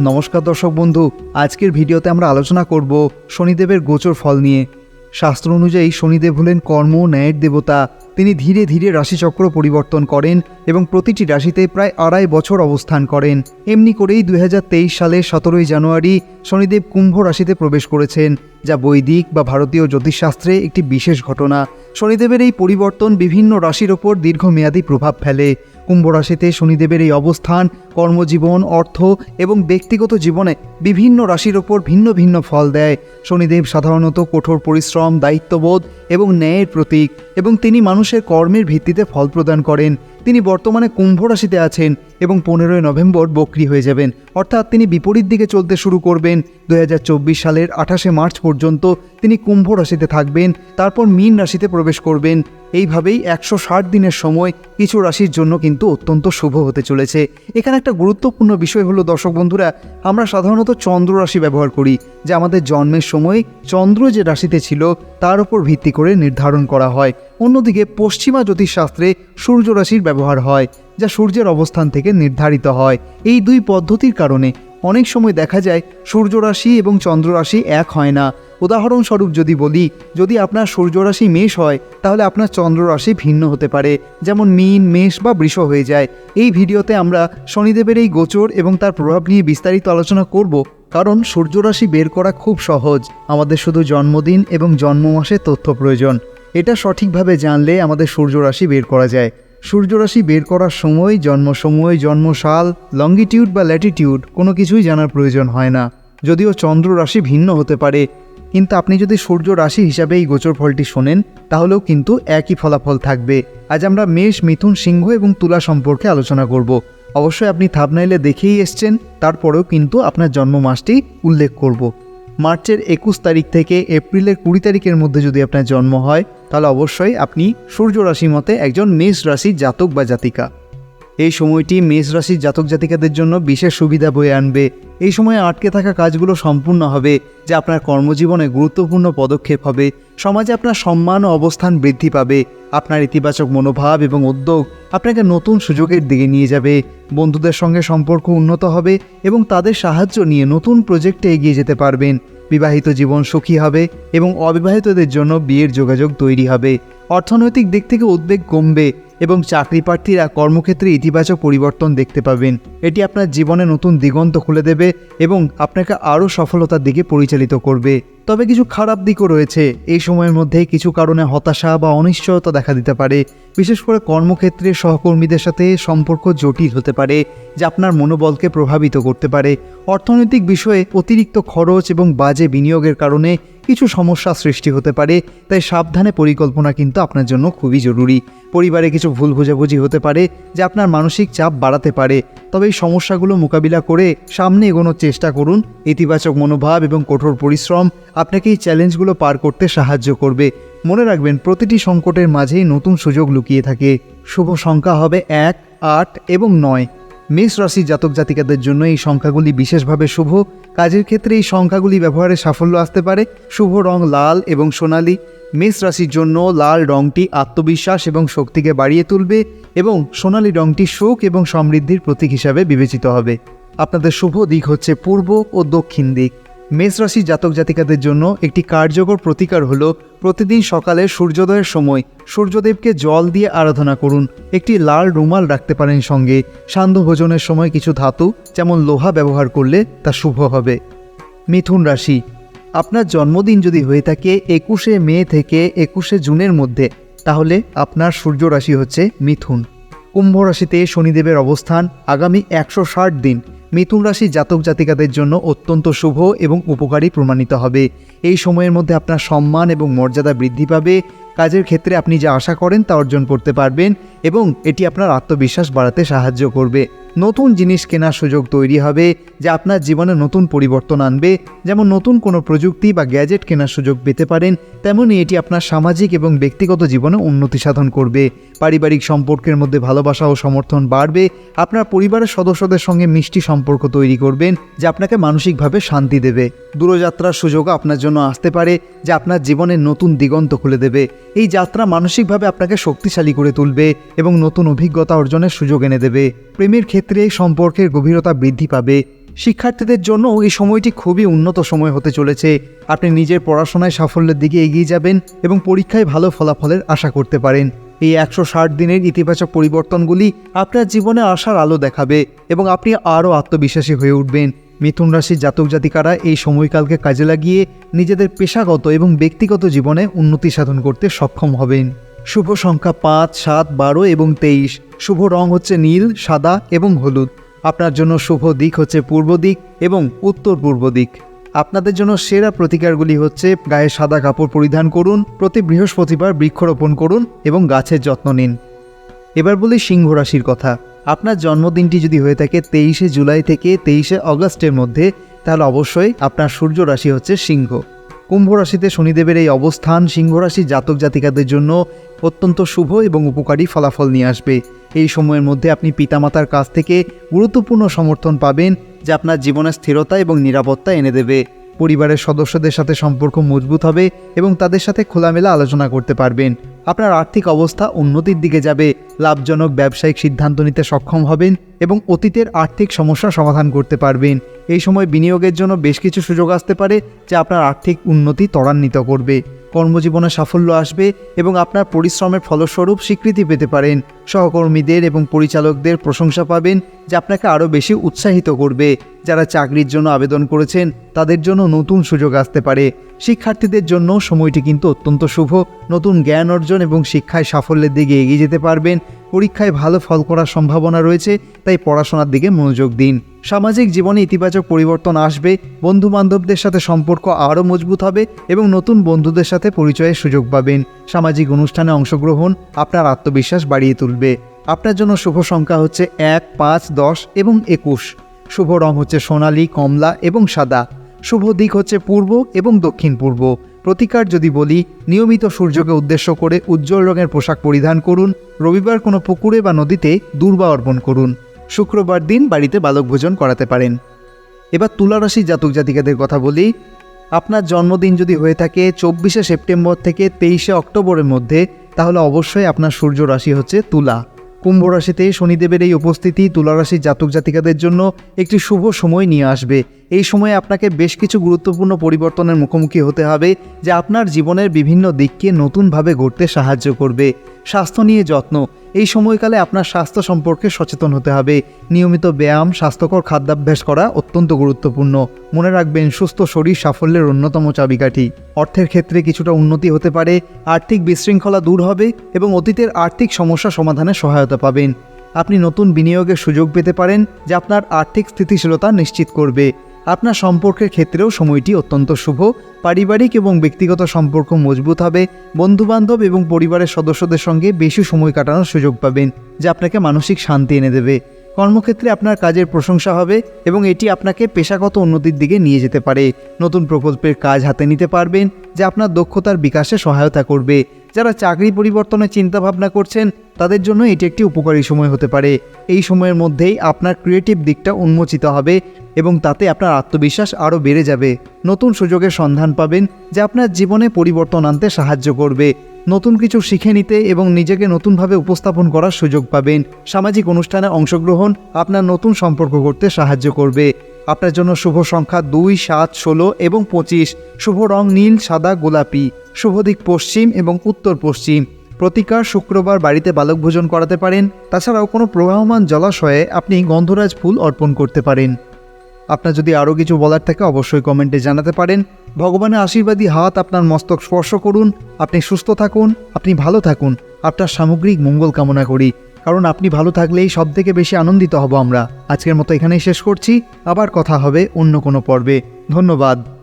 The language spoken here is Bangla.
নমস্কার দর্শক বন্ধু, আজকের ভিডিওতে আমরা আলোচনা করব শনিদেবের গোচর ফল নিয়ে। শাস্ত্র অনুযায়ী শনিদেব হলেন কর্ম ন্যায়ের দেবতা। তিনি ধীরে ধীরে রাশিচক্র পরিবর্তন করেন এবং প্রতিটি রাশিতে প্রায় 2.5 বছর অবস্থান করেন। এমনি করেই 2023 সালের 17 জানুয়ারি শনিদেব কুম্ভ রাশিতে প্রবেশ করেছেন, যা বৈদিক বা ভারতীয় জ্যোতিষশাস্ত্রে একটি বিশেষ ঘটনা। শনিদেবের এই পরিবর্তন বিভিন্ন রাশির ওপর দীর্ঘমেয়াদী প্রভাব ফেলে। কুম্ভ রাশিতে শনিদেবের এই অবস্থান কর্মজীবন, অর্থ এবং ব্যক্তিগত জীবনে বিভিন্ন রাশির ওপর ভিন্ন ভিন্ন ফল দেয়। শনিদেব সাধারণত কঠোর পরিশ্রম, দায়িত্ববোধ এবং ন্যায়ের প্রতীক, এবং তিনি মানুষের কর্মের ভিত্তিতে ফল প্রদান করেন। তিনি বর্তমানে কুম্ভ রাশিতে আছেন এবং 15 নভেম্বর বক্রী হয়ে যাবেন, অর্থাৎ তিনি বিপরীত দিকে চলতে শুরু করবেন। 2024 সালের 28 মার্চ পর্যন্ত তিনি কুম্ভ রাশিতে থাকবেন, তারপর মীন রাশিতে প্রবেশ করবেন। এইভাবেই 160 দিনের সময় কিছু রাশির জন্য কিন্তু অত্যন্ত শুভ হতে চলেছে। এখানে একটা গুরুত্বপূর্ণ বিষয় হলো দর্শক বন্ধুরা, আমরা সাধারণত চন্দ্র রাশি ব্যবহার করি, যা আমাদের জন্মের সময় চন্দ্র যে রাশিতে ছিল তার উপর ভিত্তি করে নির্ধারণ করা হয়। অন্যদিকে পশ্চিমা জ্যোতিষশাস্ত্রে সূর্য রাশির ব্যবহার হয়, যা সূর্যের অবস্থান থেকে নির্ধারিত হয়। এই দুই পদ্ধতির কারণে অনেক সময় দেখা যায় সূর্য রাশি এবং চন্দ্র রাশি এক হয় না। উদাহরণস্বরূপ যদি বলি, যদি আপনার সূর্য রাশি মেষ হয় তাহলে আপনার চন্দ্র রাশি ভিন্ন হতে পারে, যেমন মীন, মেষ বা বৃষ হয়ে যায়। এই ভিডিওতে আমরা শনিদেবের এই গোচর এবং তার প্রভাব নিয়ে বিস্তারিত আলোচনা করব, কারণ সূর্য রাশি বের করা খুব সহজ। আমাদের শুধু জন্মদিন এবং জন্ম মাসের তথ্য প্রয়োজন। এটা সঠিকভাবে জানলে আমাদের সূর্য রাশি বের করা যায়। সূর্য রাশি বের করার সময়, জন্মসাল, লঙ্গিটিউড বা ল্যাটিটিউড কোনো কিছুই জানার প্রয়োজন হয় না। যদিও চন্দ্র রাশি ভিন্ন হতে পারে, কিন্তু আপনি যদি সূর্য রাশি হিসাবে এই গোচর ফলটি শোনেন তাহলেও কিন্তু একই ফলাফল থাকবে। আজ আমরা মেষ, মিথুন, সিংহ এবং তুলা সম্পর্কে আলোচনা করব। অবশ্যই আপনি থাম্বনেইলে দেখেই এসছেন, তারপরেও কিন্তু আপনার জন্ম মাসটি উল্লেখ করব। মার্চের 21 তারিখ থেকে এপ্রিলের 20 তারিখের মধ্যে যদি আপনার জন্ম হয় তাহলে অবশ্যই আপনি সূর্য রাশি মতে একজন মেষ রাশির জাতক বা জাতিকা। এই সময়টি মেষ রাশির জাতক জাতিকাদের জন্য বিশেষ সুবিধা বয়ে আনবে। এই সময়ে আটকে থাকা কাজগুলো সম্পূর্ণ হবে, যা আপনার কর্মজীবনে গুরুত্বপূর্ণ পদক্ষেপ হবে। সমাজে আপনার সম্মান ও অবস্থান বৃদ্ধি পাবে। আপনার ইতিবাচক মনোভাব এবং উদ্যোগ আপনাকে নতুন সুযোগের দিকে নিয়ে যাবে। বন্ধুদের সঙ্গে সম্পর্ক উন্নত হবে এবং তাদের সাহায্য নিয়ে নতুন প্রজেক্টে এগিয়ে যেতে পারবেন। বিবাহিত জীবন সুখী হবে এবং অবিবাহিতদের জন্য বিয়ের যোগাযোগ তৈরি হবে। অর্থনৈতিক দিক থেকে উদ্বেগ কমবে এবং চাকরি প্রার্থীরা কর্মক্ষেত্রে ইতিবাচক পরিবর্তন দেখতে পাবেন। এটি আপনার জীবনে নতুন দিগন্ত খুলে দেবে এবং আপনাকে আরও সফলতার দিকে পরিচালিত করবে। তবে কিছু খারাপ দিকও রয়েছে। এই সময়ের মধ্যে কিছু কারণে হতাশা বা অনিশ্চয়তা দেখা দিতে পারে। বিশেষ করে কর্মক্ষেত্রে সহকর্মীদের সাথে সম্পর্ক জটিল হতে পারে, যা আপনার মনোবলকে প্রভাবিত করতে পারে। অর্থনৈতিক বিষয়ে অতিরিক্ত খরচ এবং বাজে বিনিয়োগের কারণে কিছু সমস্যা সৃষ্টি হতে পারে, তাই সাবধানে পরিকল্পনা কিন্তু আপনার জন্য খুবই জরুরি। পরিবারে কিছু ভুল বোঝাবুঝি হতে পারে, যা আপনার মানসিক চাপ বাড়াতে পারে। তবে এই সমস্যাগুলো মোকাবিলা করে সামনে এগোনোর চেষ্টা করুন। ইতিবাচক মনোভাব এবং কঠোর পরিশ্রম আপনাকে এই চ্যালেঞ্জগুলো পার করতে সাহায্য করবে। মনে রাখবেন, প্রতিটি সংকটের মাঝেই নতুন সুযোগ লুকিয়ে থাকে। শুভ সংখ্যা হবে 1, 8 এবং 9। মেষ রাশির জাতক জাতিকাদের জন্য এই সংখ্যাগুলি বিশেষভাবে শুভ। কাজের ক্ষেত্রে এই সংখ্যাগুলি ব্যবহারে সাফল্য আসতে পারে। শুভ রং লাল এবং সোনালী। মেষ রাশির জন্য লাল রংটি আত্মবিশ্বাস এবং শক্তিকে বাড়িয়ে তুলবে এবং সোনালী রংটি সুখ এবং সমৃদ্ধির প্রতীক হিসাবে বিবেচিত হবে। আপনাদের শুভ দিক হচ্ছে পূর্ব ও দক্ষিণ দিক। মেষ রাশির জাতক জাতিকাদের জন্য একটি কার্যকর প্রতিকার হলো প্রতিদিন সকালে সূর্যোদয়ের সময় সূর্যদেবকে জল দিয়ে আরাধনা করুন। একটি লাল রুমাল রাখতে পারেন সঙ্গে। সান্ধ্য ভোজনের সময় কিছু ধাতু যেমন লোহা ব্যবহার করলে তা শুভ হবে। মিথুন রাশি, আপনার জন্মদিন যদি হয়ে থাকে 21 মে থেকে 21 জুনের মধ্যে, তাহলে আপনার সূর্য রাশি হচ্ছে মিথুন। কুম্ভ রাশিতে শনিদেবের অবস্থান আগামী 160 দিন মিথুন রাশির জাতক জাতিকাদের জন্য অত্যন্ত শুভ এবং উপকারী প্রমাণিত হবে। এই সময়ের মধ্যে আপনার সম্মান এবং মর্যাদা বৃদ্ধি পাবে। কাজের ক্ষেত্রে আপনি যা আশা করেন তা অর্জন করতে পারবেন এবং এটি আপনার আত্মবিশ্বাস বাড়াতে সাহায্য করবে। নতুন জিনিস কেনার সুযোগ তৈরি হবে, যা আপনার জীবনে নতুন পরিবর্তন আনবে। যেমন নতুন কোনো প্রযুক্তি বা গ্যাজেট কেনার সুযোগ পেতে পারেন, তেমনই এটি আপনার সামাজিক এবং ব্যক্তিগত জীবনে উন্নতি সাধন করবে। পারিবারিক সম্পর্কের মধ্যে ভালোবাসা ও সমর্থন বাড়বে। আপনার পরিবারের সদস্যদের সঙ্গে মিষ্টি সম্পর্ক তৈরি করবেন, যা আপনাকে মানসিকভাবে শান্তি দেবে। দূরযাত্রার সুযোগ আপনার জন্য আসতে পারে, যা আপনার জীবনের নতুন দিগন্ত খুলে দেবে। এই যাত্রা মানসিকভাবে আপনাকে শক্তিশালী করে তুলবে এবং নতুন অভিজ্ঞতা অর্জনের সুযোগ এনে দেবে। প্রেমের ক্ষেত্রে সম্পর্কের গভীরতা বৃদ্ধি পাবে। শিক্ষার্থীদের জন্য এই সময়টি খুবই উন্নত সময় হতে চলেছে। আপনি নিজের পড়াশোনায় সাফল্যের দিকে এগিয়ে যাবেন এবং পরীক্ষায় ভালো ফলাফলের আশা করতে পারেন। এই 160 দিনের ইতিবাচক পরিবর্তনগুলি আপনার জীবনে আশার আলো দেখাবে এবং আপনি আরও আত্মবিশ্বাসী হয়ে উঠবেন। মিথুন রাশির জাতক জাতিকারা এই সময়কালকে কাজে লাগিয়ে নিজেদের পেশাগত এবং ব্যক্তিগত জীবনে উন্নতি সাধন করতে সক্ষম হবেন। শুভ সংখ্যা 5, 7, 12 এবং 23। শুভ রং হচ্ছে নীল, সাদা এবং হলুদ। আপনার জন্য শুভ দিক হচ্ছে পূর্ব দিক এবং উত্তর পূর্ব দিক। আপনাদের জন্য সেরা প্রতিকারগুলি হচ্ছে গায়ে সাদা কাপড় পরিধান করুন, প্রতি বৃহস্পতিবার বৃক্ষরোপণ করুন এবং গাছের যত্ন নিন। এবার বলি সিংহ রাশির কথা। আপনার জন্মদিনটি যদি হয়ে থাকে 23শে জুলাই থেকে 23শে অগস্টের মধ্যে, তাহলে অবশ্যই আপনার সূর্য রাশি হচ্ছে সিংহ। কুম্ভ রাশিতে শনিদেবের এই অবস্থান সিংহ রাশির জাতক জাতিকাদের জন্য অত্যন্ত শুভ এবং উপকারী ফলাফল নিয়ে আসবে। এই সময়ের মধ্যে আপনি পিতামাতার কাছ থেকে গুরুত্বপূর্ণ সমর্থন পাবেন, যা আপনার জীবনে স্থিরতা এবং নিরাপত্তা এনে দেবে। পরিবারের সদস্যদের সাথে সম্পর্ক মজবুত হবে এবং তাদের সাথে খোলামেলা আলোচনা করতে পারবেন। আপনার আর্থিক অবস্থা উন্নতির দিকে যাবে, লাভজনক ব্যবসায়িক সিদ্ধান্ত নিতে সক্ষম হবেন এবং অতীতের আর্থিক সমস্যা সমাধান করতে পারবেন। এই সময় বিনিয়োগের জন্য বেশ কিছু সুযোগ আসতে পারে, যা আপনার আর্থিক উন্নতি ত্বরান্বিত করবে। কর্মজীবনে সাফল্য আসবে এবং আপনার পরিশ্রমের ফলস্বরূপ স্বীকৃতি পেতে পারেন। সহকর্মীদের এবং পরিচালকদের প্রশংসা পাবেন, যা আপনাকে আরও বেশি উৎসাহিত করবে। যারা চাকরির জন্য আবেদন করেছেন তাদের জন্য নতুন সুযোগ আসতে পারে। শিক্ষার্থীদের জন্য সময়টি কিন্তু অত্যন্ত শুভ। নতুন জ্ঞান অর্জন এবং শিক্ষায় সাফল্যের দিকে এগিয়ে যেতে পারবেন। পরীক্ষায় ভালো ফল করার সম্ভাবনা রয়েছে, তাই পড়াশোনার দিকে মনোযোগ দিন। সামাজিক জীবনে ইতিবাচক পরিবর্তন আসবে। বন্ধুবান্ধবদের সাথে সম্পর্ক আরও মজবুত হবে এবং নতুন বন্ধুদের সাথে পরিচয়ের সুযোগ পাবেন। সামাজিক অনুষ্ঠানে অংশগ্রহণ আপনার আত্মবিশ্বাস বাড়িয়ে তুলবে। আপনার জন্য শুভ সংখ্যা হচ্ছে 1, 5, 10 এবং 21। শুভ রং হচ্ছে সোনালী, কমলা এবং সাদা। শুভ দিক হচ্ছে পূর্ব এবং দক্ষিণ পূর্ব। প্রতিকার যদি বলি, নিয়মিত সূর্যকে উদ্দেশ্য করে উজ্জ্বল রঙের পোশাক পরিধান করুন। রবিবার কোনো পুকুরে বা নদীতে দূর্বা অর্পণ করুন। শুক্রবার দিন বাড়িতে বালক ভোজন করাতে পারেন। এবার তুলা রাশির জাতক জাতিকাদের কথা বলি। আপনার জন্মদিন যদি হয়ে থাকে 24শে সেপ্টেম্বর থেকে 23শে অক্টোবরের মধ্যে, তাহলে অবশ্যই আপনার সূর্য রাশি হচ্ছে তুলা। কুম্ভ রাশিতে শনিদেবের এই উপস্থিতি তুলা রাশির জাতক জাতিকাদের জন্য একটি শুভ সময় নিয়ে আসবে। এই সময়ে আপনাকে বেশ কিছু গুরুত্বপূর্ণ পরিবর্তনের মুখোমুখি হতে হবে, যা আপনার জীবনের বিভিন্ন দিককে নতুনভাবে গড়তে সাহায্য করবে। স্বাস্থ্য নিয়ে যত্ন। এই সময়কালে আপনার স্বাস্থ্য সম্পর্কে সচেতন হতে হবে। নিয়মিত ব্যায়াম, স্বাস্থ্যকর খাদ্যাভ্যাস করা অত্যন্ত গুরুত্বপূর্ণ। মনে রাখবেন, সুস্থ শরীর সাফল্যের অন্যতম চাবিকাঠি। অর্থের ক্ষেত্রে কিছুটা উন্নতি হতে পারে, আর্থিক বিশৃঙ্খলা দূর হবে এবং অতীতের আর্থিক সমস্যা সমাধানে সহায়তা পাবেন। আপনি নতুন বিনিয়োগের সুযোগ পেতে পারেন, যা আপনার আর্থিক স্থিতিশীলতা নিশ্চিত করবে। আপনার সম্পর্কের ক্ষেত্রেও সময়টি অত্যন্ত শুভ। পারিবারিক এবং ব্যক্তিগত সম্পর্ক মজবুত হবে। বন্ধুবান্ধব এবং পরিবারের সদস্যদের সঙ্গে বেশি সময় কাটানোর সুযোগ পাবেন, যা আপনাকে মানসিক শান্তি এনে দেবে। কর্মক্ষেত্রে আপনার কাজের প্রশংসা হবে এবং এটি আপনাকে পেশাগত উন্নতির দিকে নিয়ে যেতে পারে। নতুন প্রকল্পের কাজ হাতে নিতে পারবেন, যা আপনার দক্ষতার বিকাশে সহায়তা করবে। যারা চাকরি পরিবর্তনের চিন্তাভাবনা করছেন তাদের জন্য এটি একটি উপকারী সময় হতে পারে। এই সময়ের মধ্যেই আপনার ক্রিয়েটিভ দিকটা উন্মোচিত হবে এবং তাতে আপনার আত্মবিশ্বাস আরও বেড়ে যাবে। নতুন সুযোগের সন্ধান পাবেন, যা আপনার জীবনে পরিবর্তন আনতে সাহায্য করবে। নতুন কিছু শিখে নিতে এবং নিজেকে নতুনভাবে উপস্থাপন করার সুযোগ পাবেন। সামাজিক অনুষ্ঠানে অংশগ্রহণ আপনার নতুন সম্পর্ক করতে সাহায্য করবে। আপনার জন্য শুভ সংখ্যা 2, 7, 16 এবং 25। শুভ রং নীল, সাদা, গোলাপি। শুভ দিক পশ্চিম এবং উত্তর পশ্চিম। প্রতিকার শুক্রবার বাড়িতে বালক ভোজন করাতে পারেন। তাছাড়াও কোনো প্রবাহমান জলাশয়ে আপনি গন্ধরাজ ফুল অর্পণ করতে পারেন। আপনার যদি আরও কিছু বলার থাকে অবশ্যই কমেন্টে জানাতে পারেন। ভগবানের আশীর্বাদী হাত আপনার মস্তক স্পর্শ করুন। আপনি সুস্থ থাকুন, আপনি ভালো থাকুন। আপনার সামগ্রিক মঙ্গল কামনা করি, কারণ আপনি ভালো থাকলেই সবথেকে বেশি আনন্দিত হব আমরা। আজকের মতো এখানেই শেষ করছি। আবার কথা হবে অন্য কোনো পর্বে। ধন্যবাদ।